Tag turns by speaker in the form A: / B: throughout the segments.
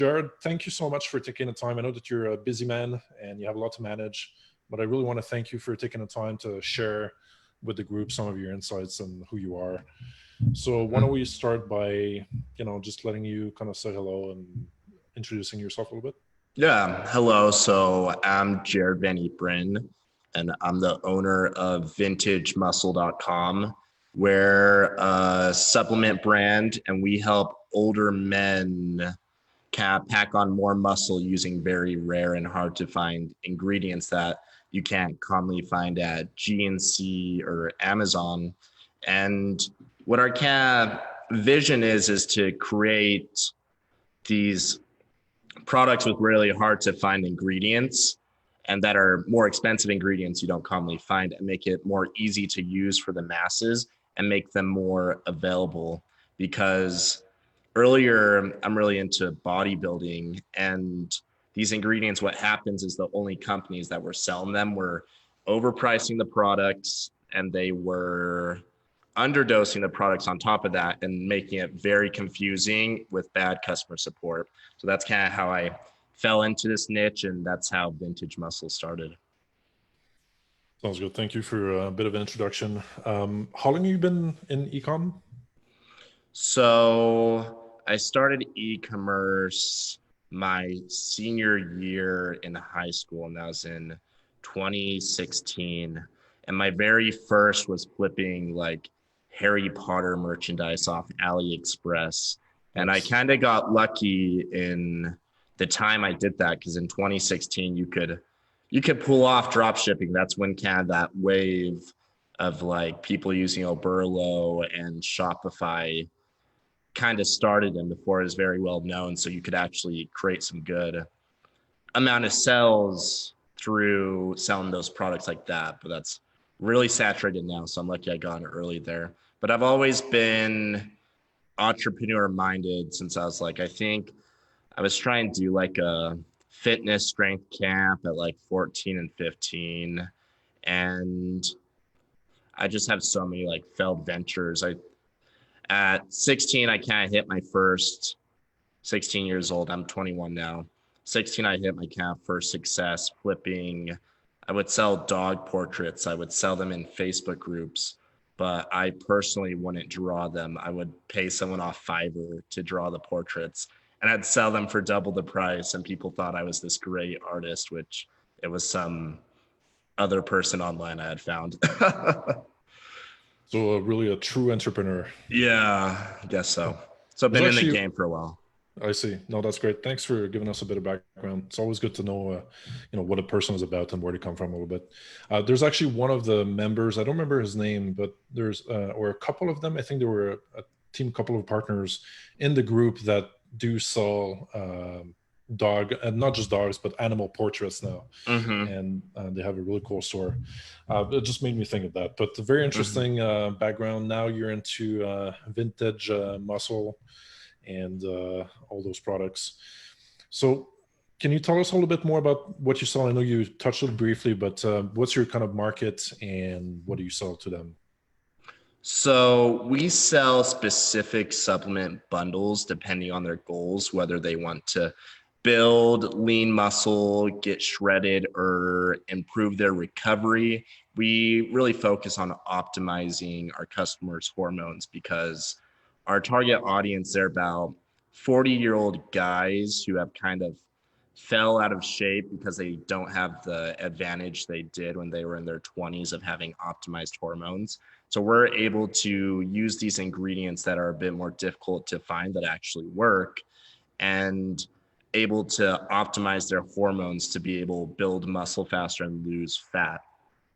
A: Jared, thank you so much for taking the time. I know that you're a busy man and you have a lot to manage, but I really want to thank you for taking the time to share with the group some of your insights and who you are. So why don't we start by, just letting you kind of say hello and introducing yourself a little bit?
B: Yeah, hello. So I'm Jared Van Yperen, and I'm the owner of VintageMuscle.com. We're a supplement brand, and we help older men pack on more muscle using very rare and hard to find ingredients that you can't commonly find at GNC or Amazon. And what our vision is to create these products with really hard to find ingredients and that are more expensive ingredients you don't commonly find, and make it more easy to use for the masses and make them more available. Because earlier, I'm really into bodybuilding, and these ingredients, what happens is the only companies that were selling them were overpricing the products, and they were underdosing the products on top of that and making it very confusing with bad customer support. So that's kind of how I fell into this niche, and that's how Vintage Muscle started.
A: Sounds good. Thank you for a bit of an introduction. How long have you been in ecom?
B: So I started e-commerce my senior year in high school, and that was in 2016. And my very first was flipping like Harry Potter merchandise off AliExpress. And I kind of got lucky in the time I did that, because in 2016 you could pull off drop shipping. That's when kind of that wave of like people using Oberlo and Shopify kind of started, and before it was very well known. So you could actually create some good amount of sales through selling those products like that. But that's really saturated now, so I'm lucky I got in early there. But I've always been entrepreneur minded since I was like, I think I was trying to do like a fitness strength camp at like 14 and 15. And I just have so many like failed ventures. At 16, I kind of hit my first 16 years old. I'm 21 now. 16, I hit my kind of first success flipping. I would sell dog portraits. I would sell them in Facebook groups, but I personally wouldn't draw them. I would pay someone off Fiverr to draw the portraits, and I'd sell them for double the price. And people thought I was this great artist, which it was some other person online I had found.
A: So really a true entrepreneur.
B: Yeah, I guess so. So I've been in the game for a while.
A: I see. No, that's great. Thanks for giving us a bit of background. It's always good to know, what a person is about and where they come from a little bit. There's actually one of the members, I don't remember his name, but there's, or a couple of them, I think there were a couple of partners in the group that do sell dog, and not just dogs, but animal portraits now. And they have a really cool store. It just made me think of that. But a very interesting background. Now you're into vintage muscle and all those products. So can you tell us a little bit more about what you sell? I know you touched on it briefly, but what's your kind of market and what do you sell to them?
B: So we sell specific supplement bundles depending on their goals, whether they want to build lean muscle, get shredded, or improve their recovery. We really focus on optimizing our customers' hormones, because our target audience, they're about 40-year-old guys who have kind of fell out of shape because they don't have the advantage they did when they were in their 20s of having optimized hormones. So we're able to use these ingredients that are a bit more difficult to find that actually work, and able to optimize their hormones to be able to build muscle faster and lose fat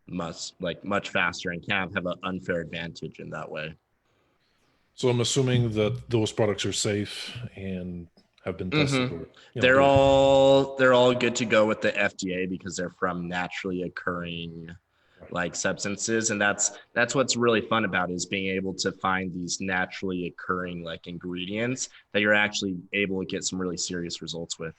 B: much faster, and kind of have an unfair advantage in that way.
A: So I'm assuming that those products are safe and have been tested. Or,
B: they're all good to go with the FDA because they're from naturally occurring like substances, and that's what's really fun about it, is being able to find these naturally occurring like ingredients that you're actually able to get some really serious results with.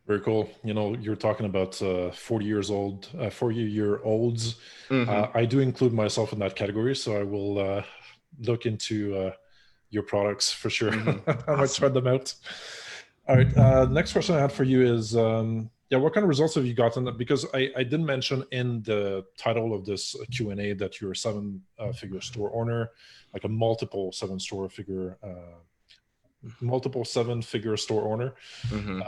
A: Very cool. You're talking about 40-year-olds. I do include myself in that category, so I will look into your products for sure. I might try them out. All right. Next question I had for you is, yeah, what kind of results have you gotten? Because I did mention in the title of this Q&A that you're a seven-figure store owner, like a multiple seven-figure store owner.
B: Mm-hmm.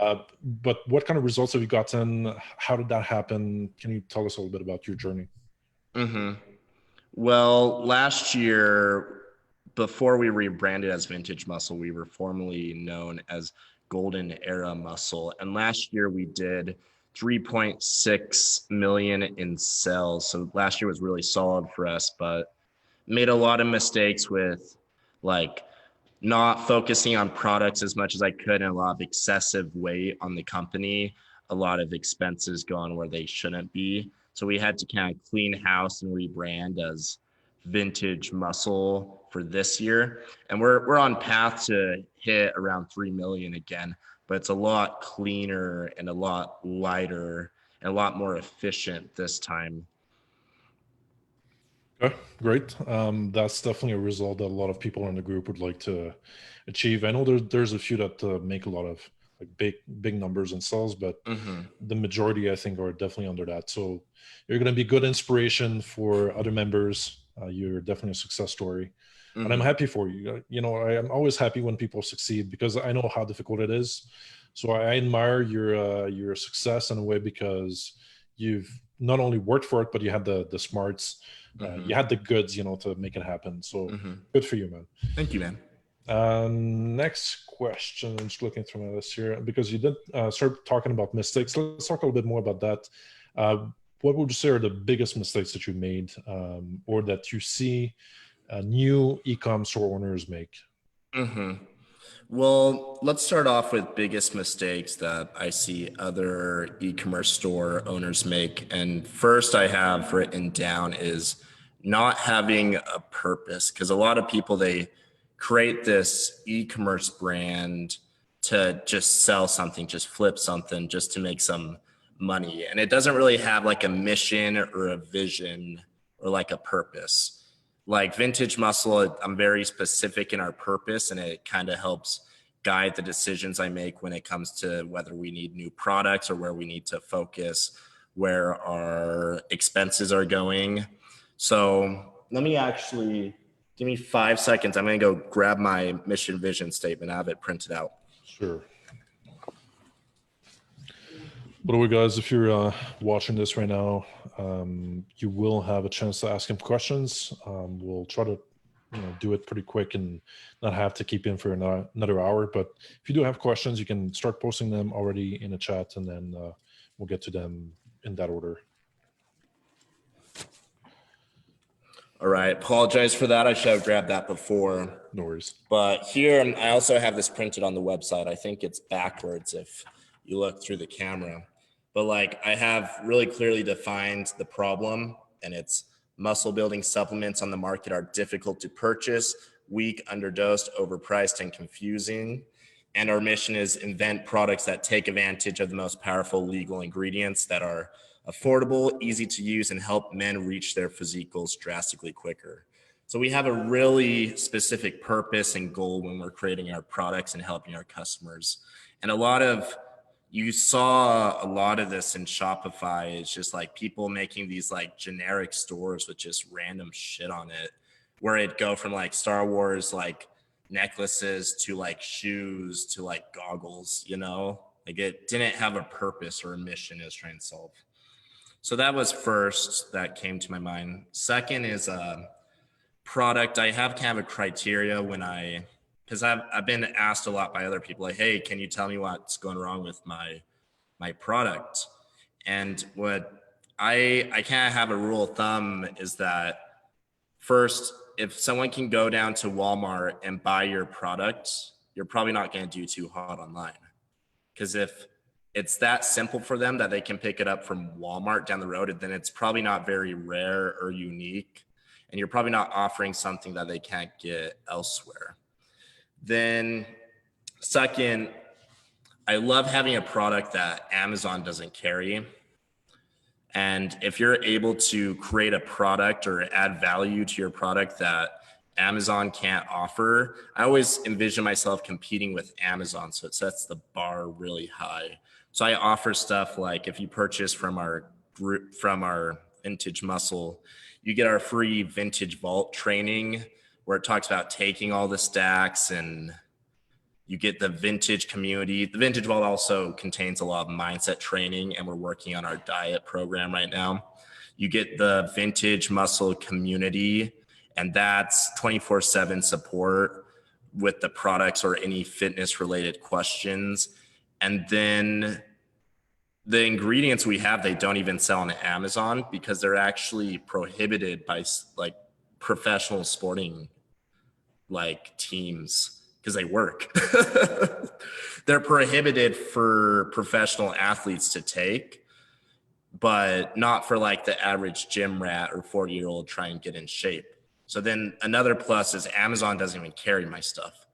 A: But what kind of results have you gotten? How did that happen? Can you tell us a little bit about your journey?
B: Mm-hmm. Well, last year, before we rebranded as Vintage Muscle, we were formerly known as Golden Era Muscle. And last year we did 3.6 million in sales. So last year was really solid for us, but made a lot of mistakes with like not focusing on products as much as I could, and a lot of excessive weight on the company, a lot of expenses going where they shouldn't be. So we had to kind of clean house and rebrand as Vintage Muscle for this year. And we're on path to hit around 3 million again, but it's a lot cleaner and a lot lighter and a lot more efficient this time.
A: Okay, great. That's definitely a result that a lot of people in the group would like to achieve. I know there's a few that make a lot of like big numbers in sales, but
B: Mm-hmm.
A: the majority I think are definitely under that. So you're going to be good inspiration for other members. You're definitely a success story, and I'm
B: Mm-hmm.
A: happy for you. You know, I am always happy when people succeed because I know how difficult it is. So I admire your success in a way because you've not only worked for it, but you had the smarts,
B: Mm-hmm.
A: you had the goods, you know, to make it happen. So
B: Mm-hmm.
A: good for you, man.
B: Thank you, man.
A: Next question. I'm just looking through my list here because you did start talking about mistakes. Let's talk a little bit more about that. What would you say are the biggest mistakes that you made, or that you see new e-com store owners make?
B: Mm-hmm. Well, let's start off with biggest mistakes that I see other e-commerce store owners make. And first I have written down is not having a purpose. Because a lot of people, they create this e-commerce brand to just sell something, just flip something, just to make some money. And it doesn't really have like a mission or a vision or like a purpose. Like Vintage Muscle, I'm very specific in our purpose, and it kind of helps guide the decisions I make when it comes to whether we need new products or where we need to focus, where our expenses are going. So let me actually give me 5 seconds. I'm going to go grab my mission vision statement. I have it printed out.
A: Sure. By the way, guys, if you're watching this right now, you will have a chance to ask him questions. We'll try to, do it pretty quick and not have to keep in for another hour. But if you do have questions, you can start posting them already in the chat, and then we'll get to them in that order.
B: All right. Apologize for that. I should have grabbed that before.
A: No worries.
B: But here, I also have this printed on the website. I think it's backwards if you look through the camera. But like I have really clearly defined the problem, and it's muscle building supplements on the market are difficult to purchase, weak, underdosed, overpriced, and confusing. And our mission is invent products that take advantage of the most powerful legal ingredients that are affordable, easy to use, and help men reach their physique goals drastically quicker. So we have a really specific purpose and goal when we're creating our products and helping our customers. And you saw a lot of this in Shopify. It's just like people making these like generic stores with just random shit on it, where it go from like Star Wars, like necklaces to like shoes to like goggles, like it didn't have a purpose or a mission it was trying to solve. So that was first that came to my mind. Second is product. I have kind of a criteria because I've been asked a lot by other people, like, hey, can you tell me what's going wrong with my product? And what I kind of have a rule of thumb is that first, if someone can go down to Walmart and buy your product, you're probably not going to do too hot online. Because if it's that simple for them that they can pick it up from Walmart down the road, then it's probably not very rare or unique. And you're probably not offering something that they can't get elsewhere. Then second, I love having a product that Amazon doesn't carry. And if you're able to create a product or add value to your product that Amazon can't offer. I always envision myself competing with Amazon, so it sets the bar really high. So I offer stuff like if you purchase from our group, from our Vintage Muscle, you get our free Vintage Vault training where it talks about taking all the stacks, and you get the vintage community. The Vintage Vault also contains a lot of mindset training, and we're working on our diet program right now. You get the Vintage Muscle community, and that's 24/7 support with the products or any fitness related questions. And then the ingredients we have, they don't even sell on Amazon because they're actually prohibited by like professional sporting like teams because they work. They're prohibited for professional athletes to take, but not for like the average gym rat or 40-year-old trying to get in shape. So then another plus is Amazon doesn't even carry my stuff.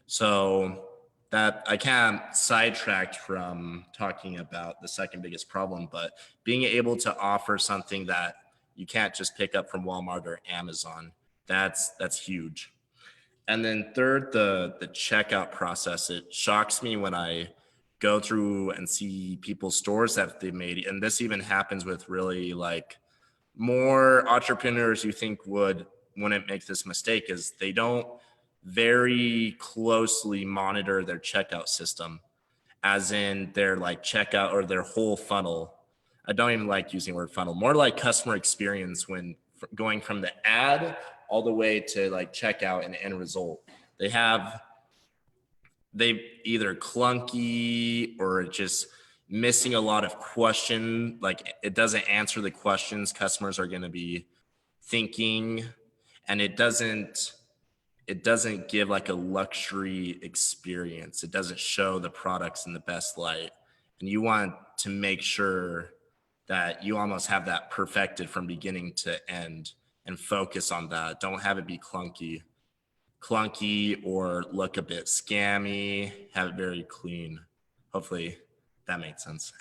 B: So that I can't sidetrack from talking about the second biggest problem, but being able to offer something that you can't just pick up from Walmart or Amazon, that's huge. And then third, the checkout process. It shocks me when I go through and see people's stores that they made. And this even happens with really like more entrepreneurs you think wouldn't make this mistake, is they don't very closely monitor their checkout system, as in their like checkout or their whole funnel. I don't even like using the word funnel, more like customer experience when going from the ad all the way to like checkout and end result. They either clunky or just missing a lot of question. Like it doesn't answer the questions customers are going to be thinking, and it doesn't give like a luxury experience. It doesn't show the products in the best light. And you want to make sure that you almost have that perfected from beginning to end and focus on that. Don't have it be clunky or look a bit scammy. Have it very clean. Hopefully that makes sense.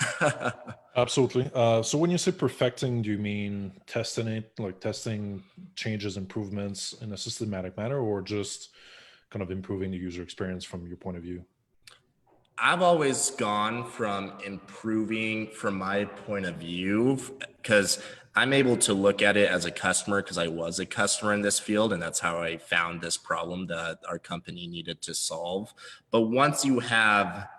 A: Absolutely. So when you say perfecting, do you mean testing it, like testing changes, improvements in a systematic manner, or just kind of improving the user experience from your point of view?
B: I've always gone from improving from my point of view, because I'm able to look at it as a customer because I was a customer in this field, and that's how I found this problem that our company needed to solve. But once you get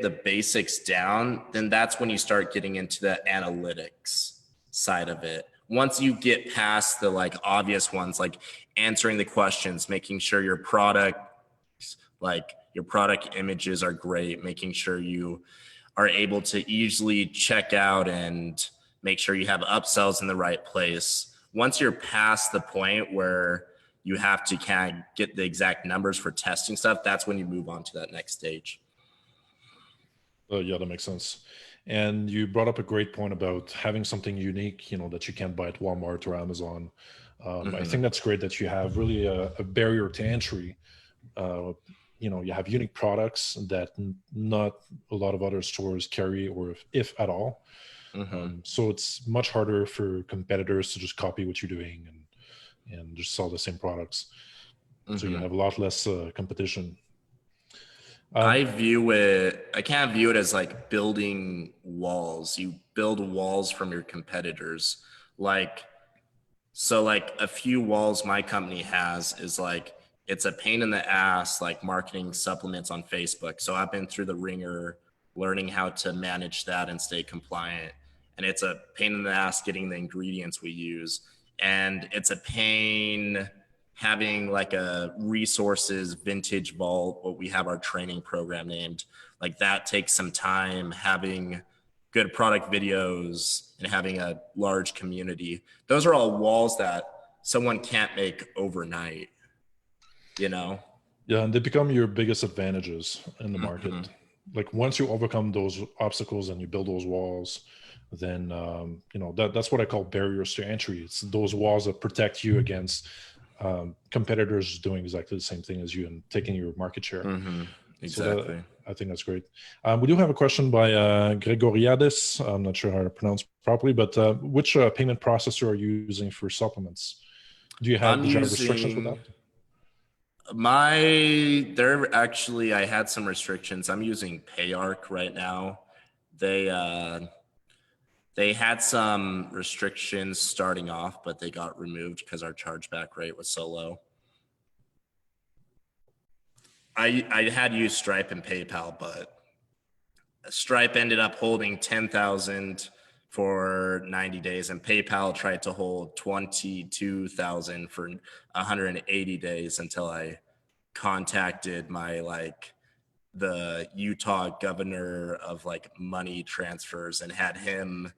B: the basics down, then that's when you start getting into the analytics side of it. Once you get past the like obvious ones, like answering the questions, making sure your product images are great, making sure you are able to easily check out and make sure you have upsells in the right place. Once you're past the point where you have to kind of get the exact numbers for testing stuff, that's when you move on to that next stage.
A: Yeah, that makes sense. And you brought up a great point about having something unique, that you can't buy at Walmart or Amazon. I think that's great that you have really a barrier to entry. You have unique products that not a lot of other stores carry, or if at all. So it's much harder for competitors to just copy what you're doing and just sell the same products. So you have a lot less competition.
B: I can't view it as like building walls. You build walls from your competitors. So a few walls my company has is like, it's a pain in the ass, like marketing supplements on Facebook. So I've been through the ringer learning how to manage that and stay compliant. And it's a pain in the ass getting the ingredients we use. And it's a pain having like a resources Vintage Vault, what we have our training program named, like that takes some time. Having good product videos and having a large community, those are all walls that someone can't make overnight, Yeah,
A: and they become your biggest advantages in the market. Like once you overcome those obstacles and you build those walls, then that's what I call barriers to entry. It's those walls that protect you against competitors doing exactly the same thing as you and taking your market share.
B: Exactly.
A: So I think that's great. We do have a question by Gregoriades. I'm not sure how to pronounce properly, but which payment processor are you using for supplements? Did you have restrictions with that?
B: I had some restrictions. I'm using PayArc right now. They had some restrictions starting off, but they got removed because our chargeback rate was so low. I had used Stripe and PayPal, but Stripe ended up holding 10,000 for 90 days, and PayPal tried to hold 22,000 for 180 days until I contacted the Utah governor of money transfers and had him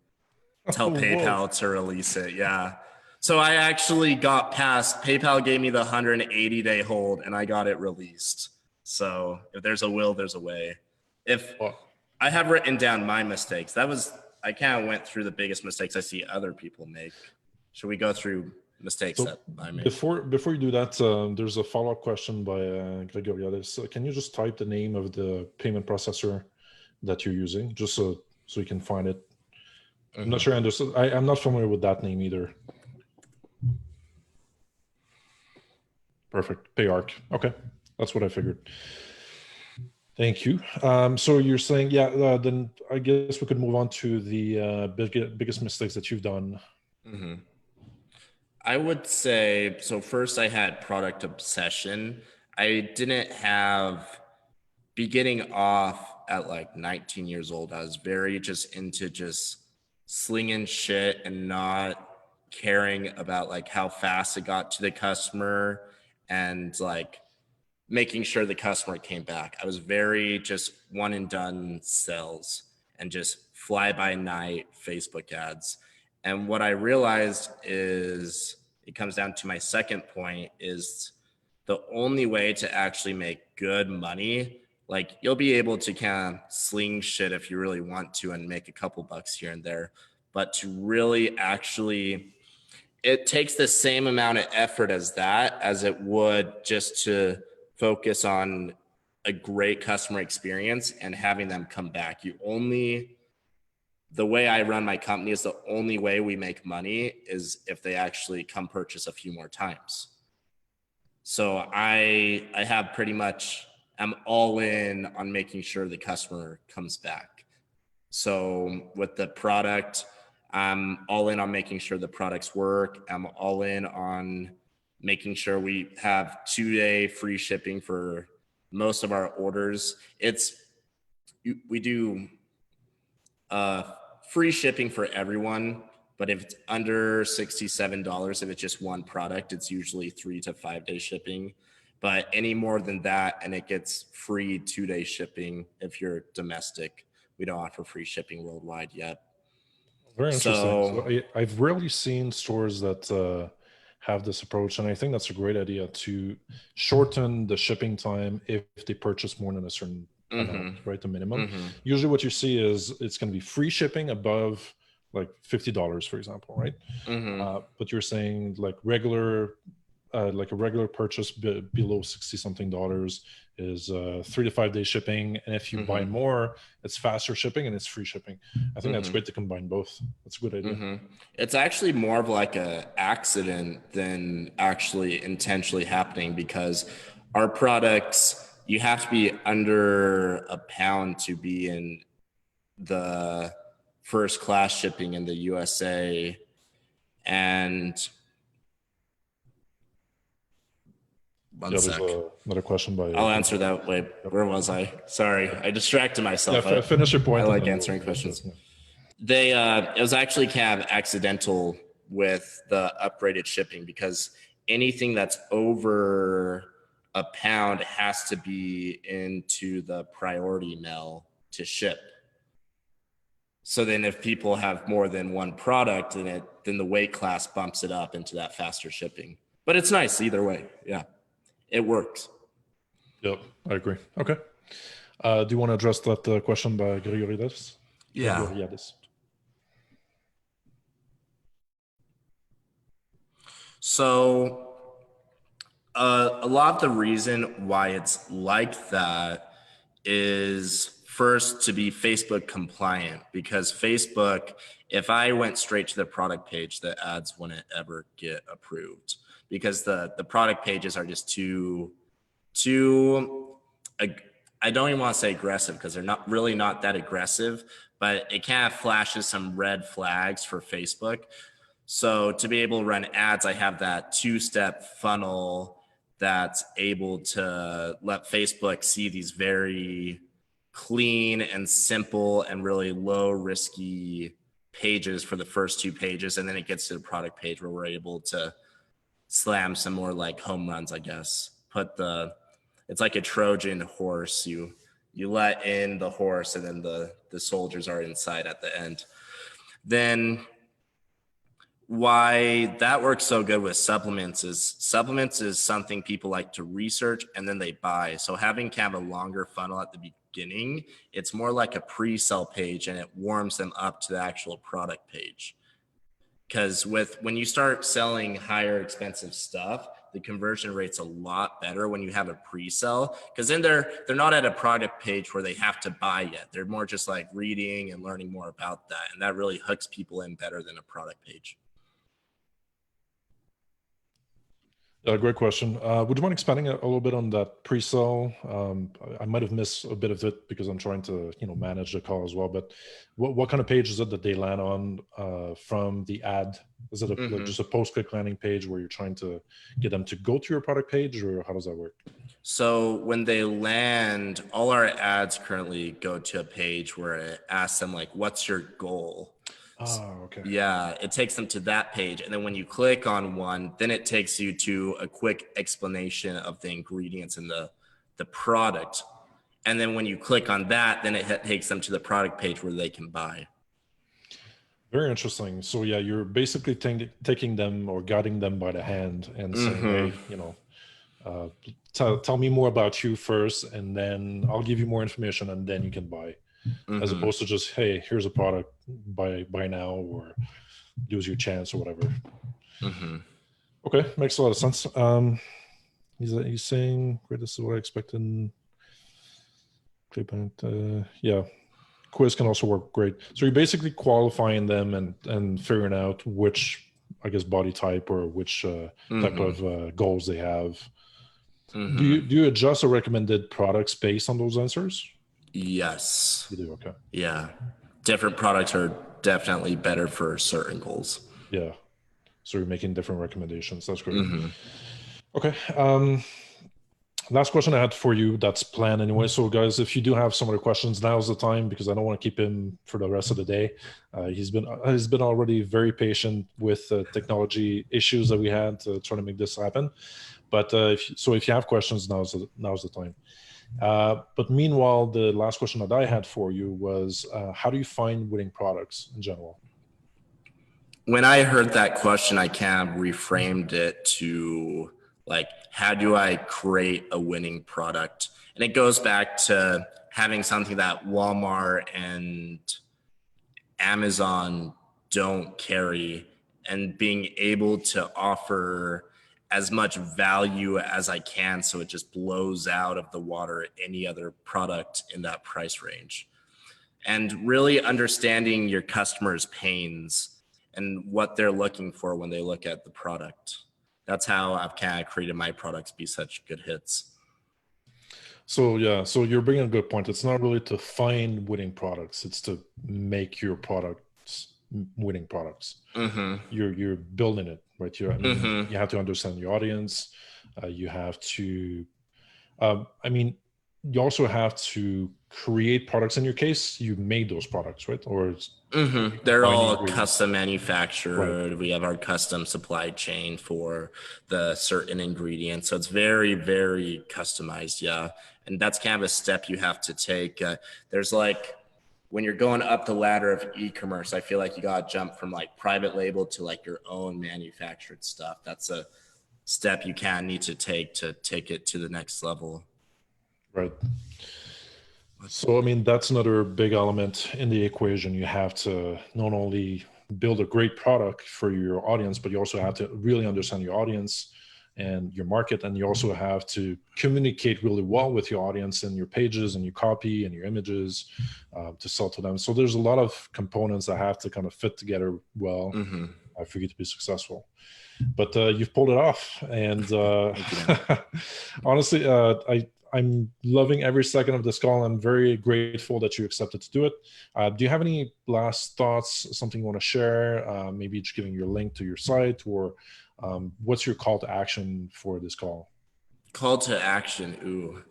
B: tell PayPal to release it. Yeah. So I actually got past, PayPal gave me the 180-day hold and I got it released. So if there's a will, there's a way. If I have written down my mistakes, I kind of went through the biggest mistakes I see other people make. Should we go through mistakes that I made?
A: Before you do that, there's a follow-up question by Gregoriadis. Can you just type the name of the payment processor that you're using, just so you can find it? I'm not sure I understood. I'm not familiar with that name either. Perfect. PayArc. Okay. That's what I figured. Thank you. So you're saying, then I guess we could move on to the biggest mistakes that you've done.
B: Mm-hmm. I would say, so first I had product obsession. I didn't have, beginning off at 19 years old, I was very just into just slinging shit and not caring about how fast it got to the customer and making sure the customer came back. I was very just one and done sales and just fly by night Facebook ads. And what I realized is, it comes down to my second point, is the only way to actually make good money, you'll be able to kind of sling shit if you really want to and make a couple bucks here and there. But to really actually, it takes the same amount of effort as it would just to focus on a great customer experience and having them come back. The way I run my company is the only way we make money is if they actually come purchase a few more times. So I have pretty much, I'm all in on making sure the customer comes back. So with the product, I'm all in on making sure the products work. I'm all in on making sure we have 2-day free shipping for most of our orders. We do free shipping for everyone, but if it's under $67, if it's just one product, it's usually 3 to 5 day shipping. But any more than that, and it gets free 2-day shipping if you're domestic. We don't offer free shipping worldwide yet.
A: Very interesting. So I've rarely seen stores that have this approach, and I think that's a great idea to shorten the shipping time if they purchase more than a certain amount, right? The minimum. Usually what you see is it's going to be free shipping above $50, for example, right? But you're saying a regular purchase below 60 something dollars is 3 to 5 day shipping, and if you buy more, it's faster shipping and it's free shipping. I think that's great to combine both. That's a good idea.
B: It's actually more of a accident than actually intentionally happening, because our products, you have to be under £1 to be in the first class shipping in the USA. And
A: there's another question by...
B: I'll answer that way. Where was I? Sorry, I distracted myself.
A: Finish your point.
B: I like answering questions. It was actually kind of accidental with the upgraded shipping, because anything that's over £1 has to be into the priority mail to ship. So then if people have more than one product in it, then the weight class bumps it up into that faster shipping. But it's nice either way. Yeah, it works.
A: Yep, I agree. Okay. Do you want to address that question by Gregoriadis?
B: Yeah.
A: Gregoriadis.
B: So a lot of the reason why it's like that is, first, to be Facebook compliant, because Facebook, if I went straight to the product page, the ads wouldn't ever get approved, because the product pages are just too, I don't even want to say aggressive because they're not that aggressive, but it kind of flashes some red flags for Facebook. So to be able to run ads, I have that 2-step funnel that's able to let Facebook see these very clean and simple and really low risky pages for the first 2 pages. And then it gets to the product page where we're able to slam some more like home runs, I guess. It's like a Trojan horse. You let in the horse and then the soldiers are inside at the end. Then why that works so good with supplements is something people like to research and then they buy. So having kind of a longer funnel at the beginning, it's more like a pre-sell page and it warms them up to the actual product page. Because when you start selling higher expensive stuff, the conversion rate's a lot better when you have a pre-sell, because then they're not at a product page where they have to buy yet. They're more just like reading and learning more about that. And that really hooks people in better than a product page.
A: Great question. Would you mind expanding a little bit on that pre-sell? I might have missed a bit of it because I'm trying to, manage the call as well. But what kind of page is it that they land on from the ad? Is it like just a post-click landing page where you're trying to get them to go to your product page, or how does that work?
B: So when they land, all our ads currently go to a page where it asks them like, "What's your goal?"
A: Oh, okay.
B: Yeah, it takes them to that page. And then when you click on one, then it takes you to a quick explanation of the ingredients in the product. And then when you click on that, then it takes them to the product page where they can buy.
A: Very interesting. So yeah, you're basically taking them or guiding them by the hand and saying, hey, tell me more about you first, and then I'll give you more information, and then you can buy. As opposed to just, hey, here's a product, buy now, or lose your chance, or whatever. Okay, makes a lot of sense. He's saying, great, this is what I expected. Yeah, quiz can also work great. So you're basically qualifying them and figuring out which, I guess, body type or which type of goals they have. Do you adjust the recommended products based on those answers?
B: Yes.
A: You do, okay.
B: Yeah. Different products are definitely better for certain goals.
A: Yeah. So you're making different recommendations. That's great. Okay. Last question I had for you, that's planned anyway. So guys, if you do have some other questions, now's the time, because I don't want to keep him for the rest of the day. He's been already very patient with technology issues that we had to try to make this happen. But if you have questions, now's the time. But meanwhile, the last question that I had for you was, how do you find winning products in general?
B: When I heard that question, I kind of reframed it to like, how do I create a winning product? And it goes back to having something that Walmart and Amazon don't carry, and being able to offer as much value as I can so it just blows out of the water any other product in that price range. And really understanding your customers' pains and what they're looking for when they look at the product. That's how I've kind of created my products be such good hits.
A: So yeah, so you're bringing a good point. It's not really to find winning products, it's to make your products winning products. You're building it, right? You have to understand your audience. You have to, you also have to create products. In your case, you made those products, right? Or
B: they're all custom manufactured.
A: Right.
B: We have our custom supply chain for the certain ingredients. So it's very, very customized. Yeah. And that's kind of a step you have to take. There's like, when you're going up the ladder of e-commerce, I feel like you got to jump from like private label to like your own manufactured stuff. That's a step you kind of need to take it to the next level.
A: Right. So, that's another big element in the equation. You have to not only build a great product for your audience, but you also have to really understand your audience and your market. And you also have to communicate really well with your audience and your pages and your copy and your images to sell to them. So there's a lot of components that have to kind of fit together well for you to be successful. But you've pulled it off, and honestly, I'm loving every second of this call. I'm very grateful that you accepted to do it. Do you have any last thoughts, something you want to share? Maybe just giving your link to your site, or what's your call to action for this call?
B: Call to action. Ooh,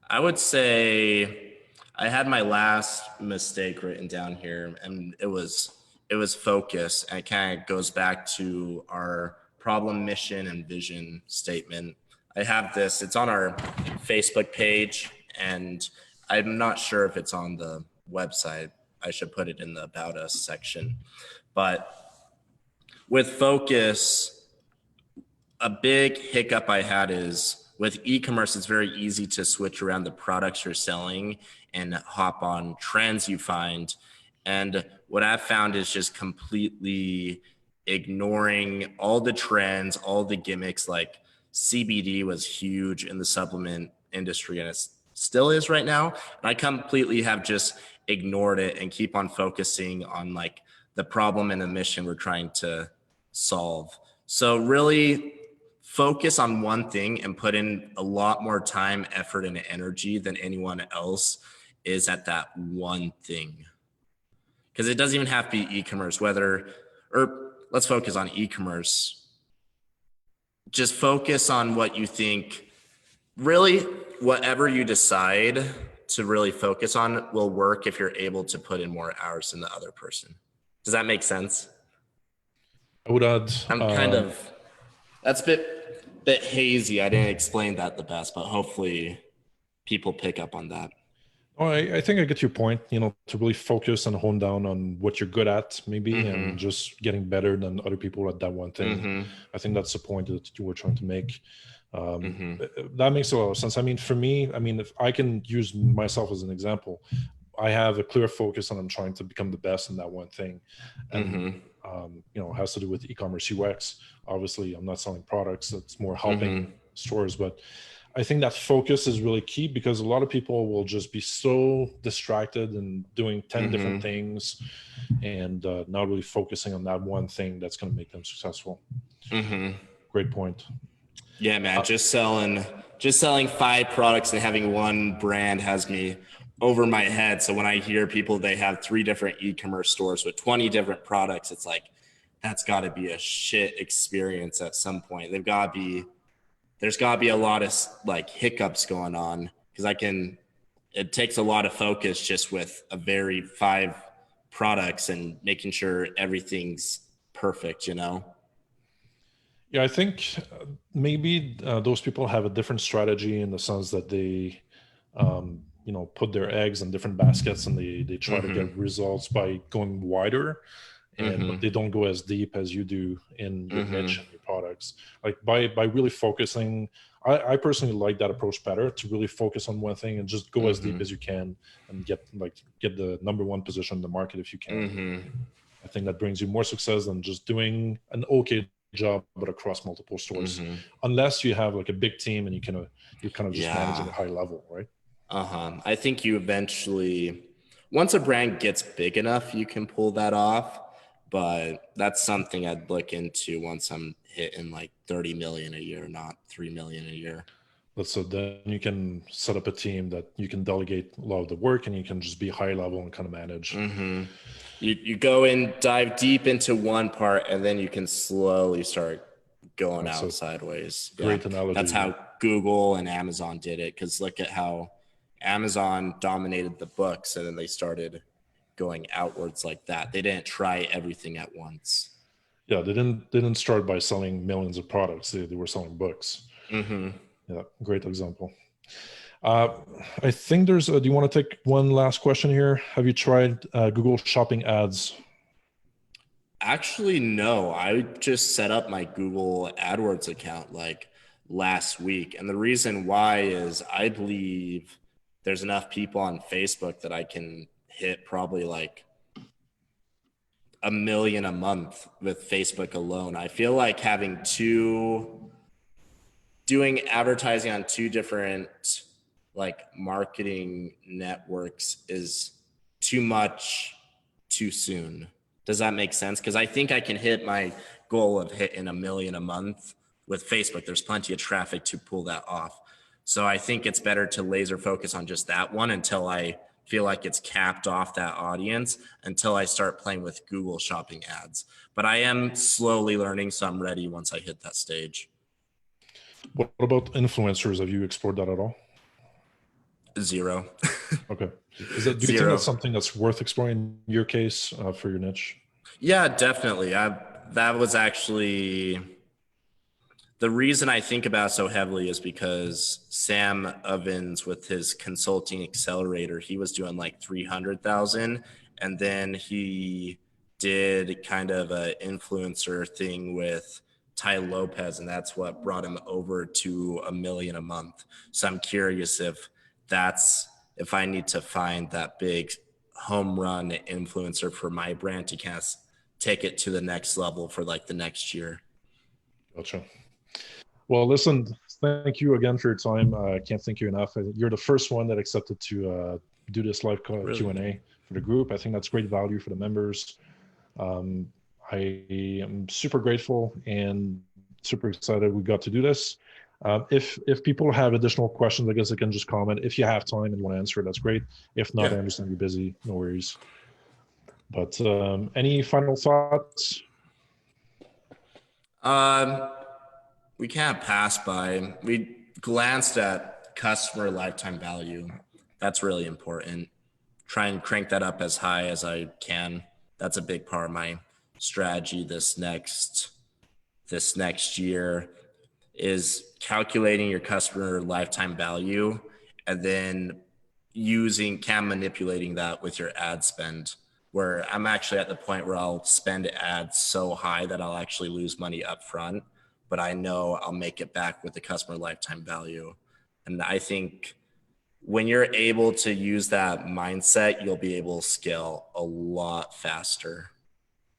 B: I would say I had my last mistake written down here, and it was focus, and it kind of goes back to our problem, mission, and vision statement. I have this. It's on our Facebook page, and I'm not sure if it's on the website. I should put it in the About Us section. But with focus, a big hiccup I had is with e-commerce, it's very easy to switch around the products you're selling and hop on trends you find. And what I've found is just completely ignoring all the trends, all the gimmicks. Like CBD was huge in the supplement industry, and it still is right now. And I completely have just ignored it and keep on focusing on like the problem and the mission we're trying to solve. So really focus on one thing and put in a lot more time, effort, and energy than anyone else is at that one thing. Because it doesn't even have to be e-commerce, or let's focus on e-commerce. Just focus on what you think, really, whatever you decide to really focus on will work if you're able to put in more hours than the other person. Does that make sense?
A: I would add.
B: That's a bit hazy. I didn't explain that the best, but hopefully people pick up on that.
A: Oh, I think I get your point, to really focus and hone down on what you're good at, maybe, and just getting better than other people at that one thing. I think that's the point that you were trying to make. That makes a lot of sense. I mean, for me, if I can use myself as an example, I have a clear focus and I'm trying to become the best in that one thing. And, it has to do with e-commerce UX. Obviously, I'm not selling products. It's more helping stores, but I think that focus is really key, because a lot of people will just be so distracted and doing 10 different things and not really focusing on that one thing that's going to make them successful. Great point.
B: Yeah, man, just selling 5 products and having one brand has me over my head. So when I hear people, they have 3 different e-commerce stores with 20 different products, it's like, that's got to be a shit experience at some point. There's got to be a lot of like hiccups going on, because it takes a lot of focus just with a very 5 products and making sure everything's perfect,
A: Yeah, I think maybe those people have a different strategy, in the sense that they, put their eggs in different baskets, and they try to get results by going wider, and they don't go as deep as you do in your niche and your products. Like by really focusing, I personally like that approach better, to really focus on one thing and just go as deep as you can and get the number 1 position in the market if you can. I think that brings you more success than just doing an okay job but across multiple stores, unless you have like a big team and you're kind of just managing a high level, right?
B: I think you eventually, once a brand gets big enough, you can pull that off. But that's something I'd look into once I'm hitting like 30 million a year, not 3 million a year.
A: So then you can set up a team that you can delegate a lot of the work, and you can just be high level and kind of manage.
B: You go in, dive deep into one part, and then you can slowly start going out sideways.
A: Great analogy.
B: That's how Google and Amazon did it. Because look at how Amazon dominated the books, and then they started going outwards like that. They didn't try everything at once.
A: Yeah, they didn't start by selling millions of products. They were selling books. Yeah, great example. I think there's do you want to take one last question here? Have you tried Google Shopping ads?
B: Actually, no. I just set up my Google AdWords account like last week. And the reason why is I believe there's enough people on Facebook that I can hit probably like 1 million a month with Facebook alone. I feel like doing advertising on 2 different like marketing networks is too much too soon. Does that make sense? Because I think I can hit my goal of hitting 1 million a month with Facebook. There's plenty of traffic to pull that off. So I think it's better to laser focus on just that one until I feel like it's capped off that audience, until I start playing with Google shopping ads. But I am slowly learning, so I'm ready once I hit that stage.
A: What about influencers? Have you explored that at all?
B: Zero.
A: Okay. Do you think that's something that's worth exploring in your case for your niche?
B: Yeah, definitely. That was actually the reason I think about it so heavily, is because Sam Ovens with his consulting accelerator, he was doing like 300,000, and then he did kind of an influencer thing with Ty Lopez, and that's what brought him over to 1 million a month. So I'm curious if I need to find that big home run influencer for my brand to kind of take it to the next level for like the next year.
A: Gotcha. Well, listen, thank you again for your time. I can't thank you enough. You're the first one that accepted to do this live Q&A for the group. I think that's great value for the members. I am super grateful and super excited we got to do this. If people have additional questions, I guess they can just comment. If you have time and you want to answer it, that's great. If not, I understand you're busy. No worries. But any final thoughts?
B: We can't pass by. We glanced at customer lifetime value. That's really important. Try and crank that up as high as I can. That's a big part of my strategy this next year, is calculating your customer lifetime value and then manipulating that with your ad spend, where I'm actually at the point where I'll spend ads so high that I'll actually lose money up front, but I know I'll make it back with the customer lifetime value. And I think when you're able to use that mindset, you'll be able to scale a lot faster.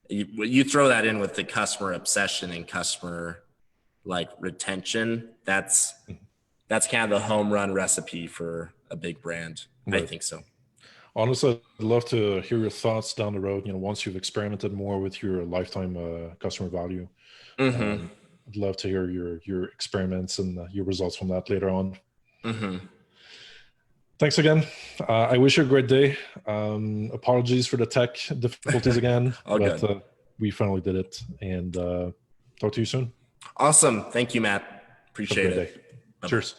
B: You throw that in with the customer obsession and customer like retention, that's kind of the home run recipe for a big brand. Right. I think so.
A: Honestly, I'd love to hear your thoughts down the road. Once you've experimented more with your lifetime customer value, I'd love to hear your experiments and your results from that later on. Thanks again. I wish you a great day. Apologies for the tech difficulties again, but we finally did it. And talk to you soon.
B: Awesome. Thank you, Matt. Appreciate it.
A: Cheers.